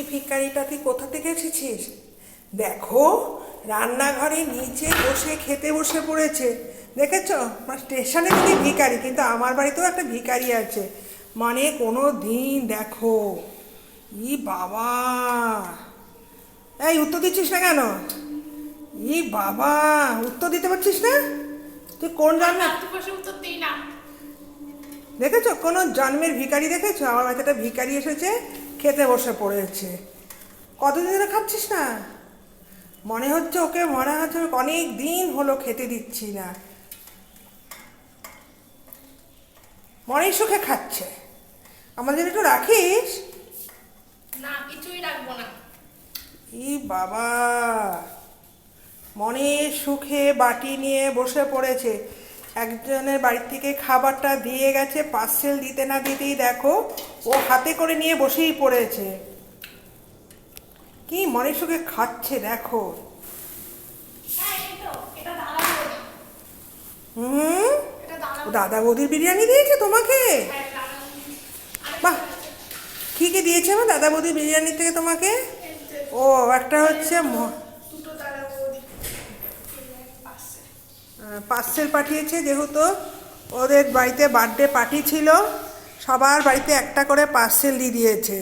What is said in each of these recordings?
এই ভিখারিটা তুই কোথা থেকে এসেছিস? দেখো, রান্নাঘরে নিচে বসে খেতে বসে পড়েছে। দেখেছো, স্টেশনে যদি ভিখারি, কিন্তু আমার বাড়িতেও একটা ভিখারি আছে। মানে কোনো দিন দেখো, ই বাবা, এই উত্তর দিচ্ছিস না কেন? ই বাবা, উত্তর দিতে পারছিস না? তুই কোন জন্মে? উত্তর দিই না। দেখেছো, কোনো জন্মের ভিখারি দেখেছো? আমার বাড়িতে একটা ভিখারি এসেছে, খেতে বসে পড়েছে। কতদিন ধরে খাচ্ছিস না? মনে হচ্ছে অনেক দিন হলো খেতে দিচ্ছি না। মনের সুখে খাচ্ছে। আমাদের একটু রাখিস। না, কিছুই রাখবো না। ই বাবা, মনের সুখে বাটি নিয়ে বসে পড়েছে। একজনের বাড়ি থেকে খাবারটা দিয়ে গেছে, পার্সেল দিতে না দিতেই দেখো ও হাতে করে নিয়ে বসেই পড়েছে। কি মনের সুখে খাচ্ছে দেখো। হ্যাঁ, এই তো, এটা দাদা বৌদি। হুম, এটা দাদা ও দাদা বৌদির বিরিয়ানি দিয়েছে তোমাকে? হ্যাঁ, দাদা বৌদি। বাহ, কি কি দিয়েছে আমার দাদা বৌদির বিরিয়ানি থেকে তোমাকে? ও একটা হচ্ছে দুটো দাদা বৌদি পার্সেল পাঠিয়েছে, যেহেতু ওদের বাড়িতে বার্থডে পার্টি ছিল, সবার বাড়িতে একটা করে পার্সেল দিয়ে দিয়েছে।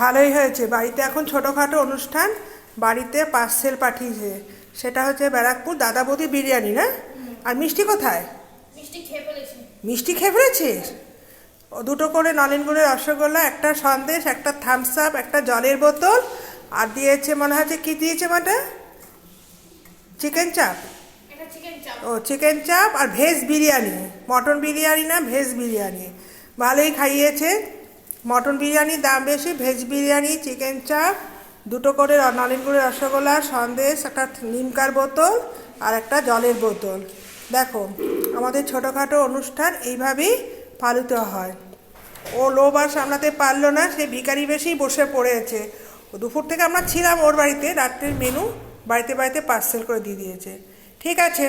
ভালোই হয়েছে, বাড়িতে এখন ছোটোখাটো অনুষ্ঠান, বাড়িতে পার্সেল পাঠিয়েছে। সেটা হচ্ছে ব্যারাকপুর দাদা বৌদি বিরিয়ানি, না? আর মিষ্টি কোথায়? মিষ্টি খেয়ে ফেলেছি। মিষ্টি খেয়ে ফেলেছিস? ও দুটো করে নলেন গুড়ের রসগোল্লা, একটা সন্দেশ, একটা থামস আপ, একটা জলের বোতল, আর দিয়েছে মনে হচ্ছে, কি দিয়েছে মাটা? চিকেন চাপ। এটা চিকেন চাপ। ও চিকেন চাপ আর ভেজ বিরিয়ানি, মটন বিরিয়ানি না, ভেজ বিরিয়ানি। ভালোই খাইয়েছে। মটন বিরিয়ানির দাম বেশি, ভেজ বিরিয়ানি, চিকেন চাপ, দুটো করে নলেন গুড়ের রসগোল্লা, সন্দেশ, একটা লিমকার বোতল আর একটা জলের বোতল। দেখো, আমাদের ছোটোখাটো অনুষ্ঠান এইভাবেই পালিত হয়। ও লোভ আর সামলাতে পারলো না, সে ভিখারি বেশি বসে পড়েছে। ও দুপুর থেকে আমরা ছিলাম ওর বাড়িতে, রাত্রের মেনু বাড়িতে বাড়িতে পার্সেল করে দিয়ে দিয়েছে। ঠিক আছে।